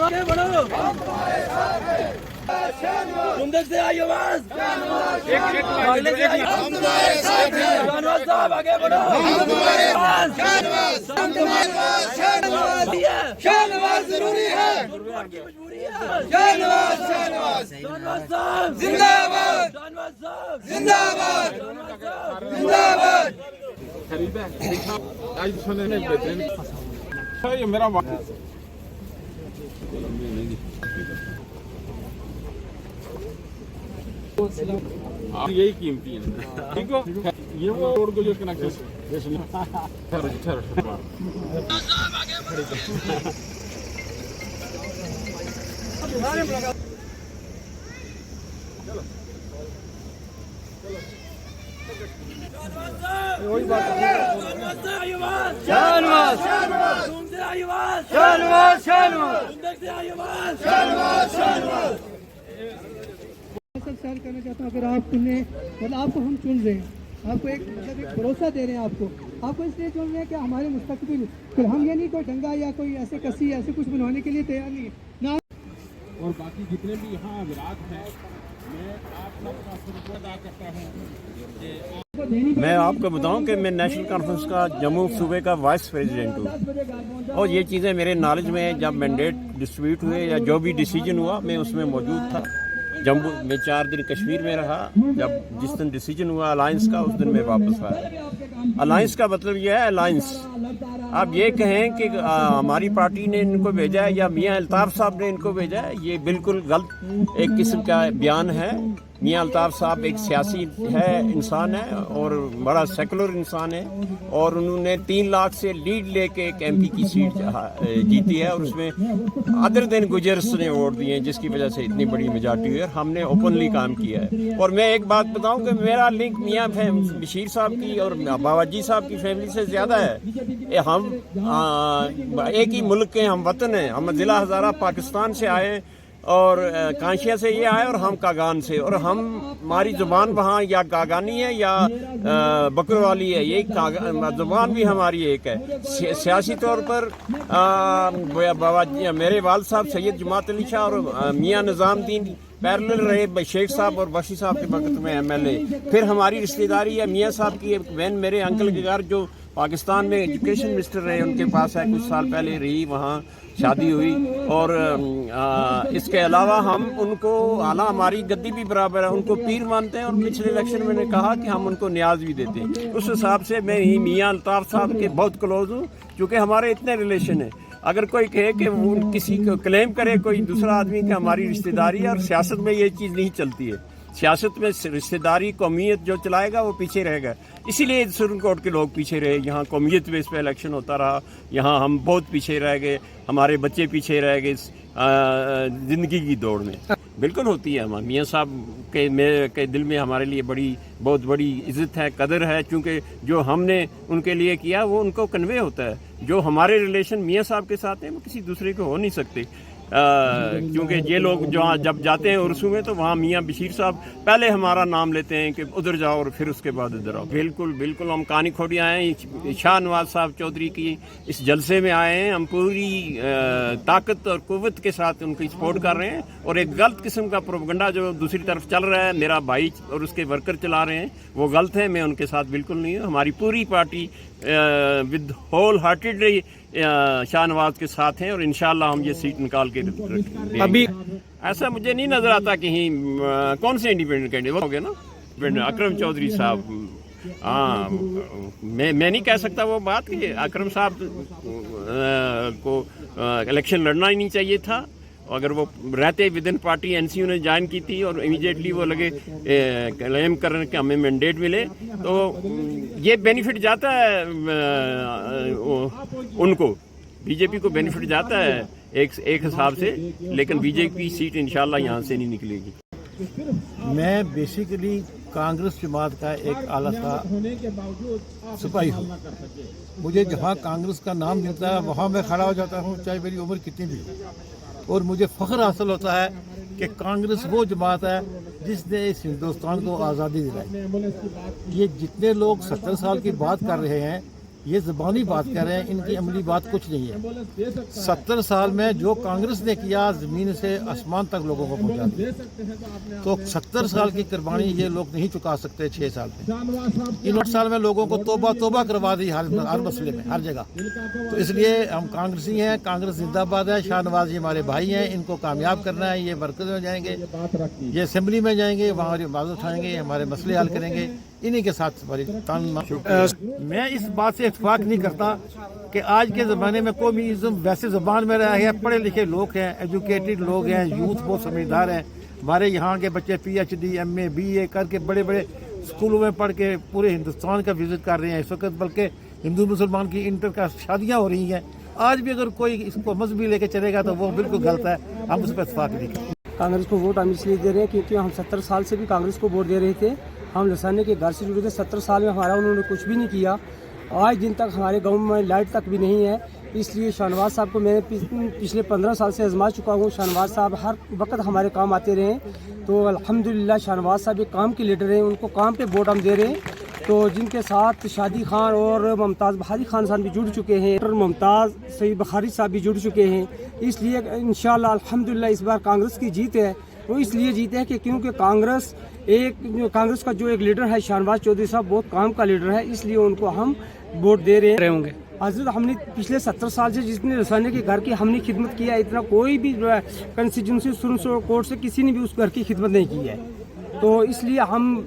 आगे बढ़ो, कुंदक से आई आवाज, बागले से आई आवाज, शाहनवाज साहब आगे बढ़ो, शाहनवाज जरूरी है, शाहनवाज साहब जिंदाबाद, शाहनवाज साहब जिंदाबाद, जिंदाबाद। मेरा यही कीमती है, ठीक हो। ये वो रोड को जो कनेक्शन वही बात है। शाहनवाज, तुमसे आई आवाज, शाहनवाज, शाहनवाज, कुंदक से आई आवाज, शाहनवाज, शाहनवाज। सवाल करना चाहता हूँ, अगर आपने मतलब आपको हम चुन रहे हैं, आपको एक मतलब एक भरोसा दे रहे हैं, आपको इसलिए चुन रहे हैं कि हमारे मुस्तकबिल, फिर हम ये नहीं कोई दंगा या कोई ऐसे कसी ऐसे कुछ बनवाने के लिए तैयार नहीं है ना। और बाकी जितने भी यहाँ विराट हैं, मैं आप सबका शुक्र अदा करता हूँ। मैं आपको बताऊं कि मैं नेशनल कॉन्फ्रेंस का जम्मू सूबे का वाइस प्रेसिडेंट हूँ, और ये चीज़ें मेरे नॉलेज में है। जब मैंडेट डिस्ट्रीब्यूट हुए या जो भी डिसीजन हुआ, मैं उसमें मौजूद था। जम्मू में 4 दिन कश्मीर में रहा। जब जिस दिन डिसीजन हुआ अलायंस का, उस दिन मैं वापस आया। अलायंस का मतलब यह है अलायंस। आप ये कहें कि हमारी पार्टी ने इनको भेजा है या मियां अल्ताफ साहब ने इनको भेजा है, ये बिल्कुल गलत एक किस्म का बयान है। मियां अल्ताफ साहब एक सियासी इंसान है और बड़ा सेकुलर इंसान है, और उन्होंने 3 लाख से लीड लेके एक MP की सीट जीती है, और उसमें अदर दिन गुजर्स ने वोट दिए हैं, जिसकी वजह से इतनी बड़ी मेजॉरिटी हुई है। हमने ओपनली काम किया है। और मैं एक बात बताऊं कि मेरा लिंक मियां बशीर साहब की और बावाजी साहब की फैमिली से ज़्यादा है। हम एक ही मुल्क के हम वतन हैं। हम ज़िला हज़ारा पाकिस्तान से आए हैं, और कांशिया से ये आए, और हम कागान से, और हमारी ज़ुबान वहाँ या कागानी है या बकरवाली है। ये ज़ुबान भी हमारी एक है। सियासी तौर पर मेरे वाल साहब सैयद जमात अली शाह और मियां निज़ामुद्दीन पैरेलल रहे, शेख साहब और बशी साहब के वक्त में MLA। फिर हमारी रिश्तेदारी है मियां साहब की एक बहन मेरे अंकल के घर जो पाकिस्तान में एजुकेशन मिनिस्टर रहे, उनके पास है, कुछ साल पहले रही, वहाँ शादी हुई। और इसके अलावा हम उनको, हालां हमारी गद्दी भी बराबर है, उनको पीर मानते हैं, और पिछले इलेक्शन में मैंने कहा कि हम उनको न्याज भी देते हैं। उस हिसाब से मैं ही मियां अल्ताफ साहब के बहुत क्लोज हूँ, क्योंकि हमारे इतने रिलेशन है। अगर कोई कहे कि वो किसी को क्लेम करे कोई दूसरा आदमी कि हमारी रिश्तेदारी है, और सियासत में ये चीज़ नहीं चलती है। सियासत में रिश्तेदारी कौमियत जो चलाएगा वो पीछे रहेगा। इसीलिए सुप्रीम कोर्ट के लोग पीछे रहे। यहाँ कौमियत बेस पे इलेक्शन होता रहा, यहाँ हम बहुत पीछे रह गए, हमारे बच्चे पीछे रह गए ज़िंदगी की दौड़ में। बिल्कुल होती है। हमारे मियाँ साहब के दिल में हमारे लिए बहुत बड़ी इज़्ज़त है, कदर है, क्योंकि जो हमने उनके लिए किया वो उनको कन्वे होता है। जो हमारे रिलेशन मियाँ साहब के साथ हैं वो किसी दूसरे को हो नहीं सकते। क्योंकि ये लोग जहाँ जब जाते हैं उर्सू में, तो वहाँ मियाँ बशीर साहब पहले हमारा नाम लेते हैं कि उधर जाओ, और फिर उसके बाद इधर आओ। बिल्कुल हम कानी खोड़ी आए हैं। शाहनवाज साहब चौधरी की इस जलसे में आए हैं। हम पूरी ताकत और कुव्वत के साथ उनकी सपोर्ट कर रहे हैं, और एक गलत किस्म का प्रोपगंडा जो दूसरी तरफ चल रहा है, मेरा भाई और उसके वर्कर चला रहे हैं, वो गलत है। मैं उनके साथ बिल्कुल नहीं हूँ। हमारी पूरी party with whole heartedly Shahnawaz के साथ हैं, और इंशाल्लाह हम ये सीट निकाल के देंगे। अभी ऐसा मुझे नहीं नजर आता कहीं कौन से इंडिपेंडेंट कैंडिडेट हो गए ना, अकरम चौधरी साहब। हाँ, मैं नहीं कह सकता वो बात कि अकरम साहब को इलेक्शन लड़ना ही नहीं चाहिए था। अगर वो रहते विद इन पार्टी, NCU ने ज्वाइन की थी, और इमीडिएटली वो लगे क्लेम करने के हमें मैंडेट मिले, तो ये बेनिफिट जाता है उनको, बीजेपी को बेनिफिट जाता है एक हिसाब से, लेकिन बीजेपी सीट इंशाल्लाह यहाँ से नहीं निकलेगी। मैं बेसिकली कांग्रेस जमात का एक आला सा सिपाही हूँ। मुझे जहाँ कांग्रेस का नाम मिलता है वहाँ मैं खड़ा हो जाता हूँ, चाहे मेरी उम्र कितनी भी हो। और मुझे फ़ख्र हासिल होता है कि कांग्रेस वो जमात है जिसने इस हिंदुस्तान को आज़ादी दिलाई। ये जितने लोग 70 साल की बात कर रहे हैं, ये ज़बानी बात कर रहे हैं, इनकी अमली बात कुछ नहीं है। 70 साल में जो कांग्रेस ने किया, ज़मीन से आसमान तक लोगों को पहुंचा दिया। तो 70 साल की कुर्बानी ये लोग नहीं चुका सकते 6 साल में। इन 8 साल में लोगों को तोबा तोबा करवा दी हर मसले में, हर जगह। तो इसलिए हम कांग्रेसी हैं, कांग्रेस जिंदाबाद है। शाहनवाज जी हमारे भाई हैं, इनको कामयाब करना है। ये मरकज़ में जाएंगे, ये असेंबली में जाएंगे, वहाँ हमारी आवाज़ उठाएंगे, हमारे मसले हल करेंगे। इन्हीं के साथ हमारी मैं इस बात से इत्तेफाक नहीं करता कि आज के ज़माने में कौमीज़म वैसे ज़बान में रहा है। पढ़े लिखे लोग हैं, एजुकेटेड लोग हैं, यूथ बहुत समझदार हैं। हमारे यहाँ के बच्चे PhD MA BA करके बड़े बड़े स्कूलों में पढ़ के पूरे हिंदुस्तान का विज़िट कर रहे हैं इस वक्त। बल्कि हिंदू मुसलमान की इंटर का शादियाँ हो रही हैं। आज भी अगर कोई इसको मजहबी लेके चलेगा तो वो बिल्कुल गलत है, हम उस पर इत्तेफाक नहीं करते। कांग्रेस को वोट हम इसलिए दे रहे हैं क्योंकि हम 70 साल से भी कांग्रेस को वोट दे रहे थे। हम लसाने के घर से जुड़े थे। 70 साल में हमारा उन्होंने कुछ भी नहीं किया। आज दिन तक हमारे गांव में लाइट तक भी नहीं है। इसलिए शाहनवाज साहब को मैं पिछले 15 साल से आजमा चुका हूँ। शाहनवाज साहब हर वक्त हमारे काम आते रहे, तो अल्हम्दुलिल्लाह शाहनवाज साहब एक काम के लीडर हैं, उनको काम पे वोट हम दे रहे हैं। तो जिनके साथ शादी खान और मुमताज़ बखारी खान साहब भी जुड़ चुके हैं, और मुमताज़ सईद बखारी साहब भी जुड़ चुके हैं। इसलिए इंशाअल्लाह अल्हम्दुलिल्लाह इस बार कांग्रेस की जीत है। वो इसलिए जीत है कि क्योंकि कांग्रेस का जो एक लीडर है शाहनवाज चौधरी साहब बहुत काम का लीडर है, इसलिए उनको हम वोट दे रहे होंगे। हजरत हमने पिछले 70 साल से जितने रसाने के घर की हमने खिदमत किया, इतना कोई भी कंस्टिट्यूंसी सुप्रीम कोर्ट से किसी ने भी उस घर की खिदमत नहीं की है। तो इसलिए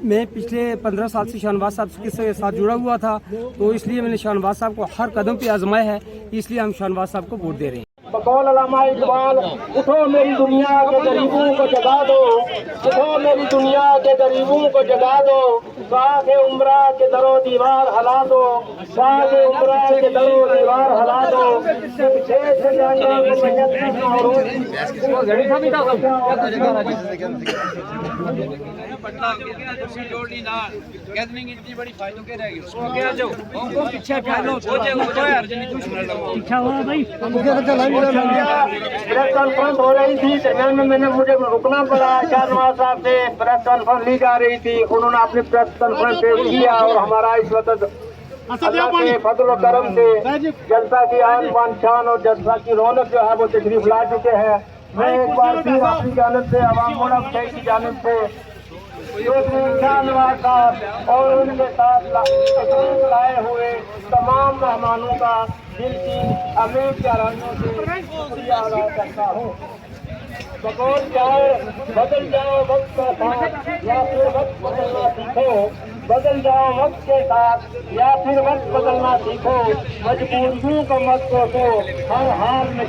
मैं पिछले 15 साल से शाहनवाज साहब के साथ जुड़ा हुआ था, तो इसलिए मैंने शाहनवाज साहब को हर कदम पे आजमाया है। इसलिए हम शाहनवाज साहब को वोट दे रहे हैं। बकौल अल्लामा इकबाल, उठो मेरी दुनिया के गरीबों को जगा दो, उठो मेरी दुनिया के गरीबों को जगा दो, साखे उम्रा के दरो दीवार हला दो, साखे उम्रा के दरो दीवार हला दो। प्रेस कॉन्फ्रेंस हो रही थी, दरमियान में मुझे रुकना पड़ा। शाहनवाज साहब से प्रेस कॉन्फ्रेंस ली जा रही थी, उन्होंने अपनी प्रेस कॉन्फ्रेंस पेश किया और हमारा इस वक्त अल्लाह के फजल करम से जलसा की आन शान और जलसा की रौनक जो है वो तशरीफ ला चुके हैं। मैं एक बार फिर अपनी जानिब से अवाम मोड़ा की जानिब से शाहनवाज साहब और उनके साथ लाए हुए तमाम मेहमानों का दिल की अमीर गहराइयों से शुक्रिया अदा करता हूँ। बकौल जाओ बदल जाओ वक्त के साथ या फिर वक्त बदलना सीखो, बदल जाओ वक्त के साथ या फिर वक्त बदलना सीखो, मजबूरियों को मत सोचो, हर हाल में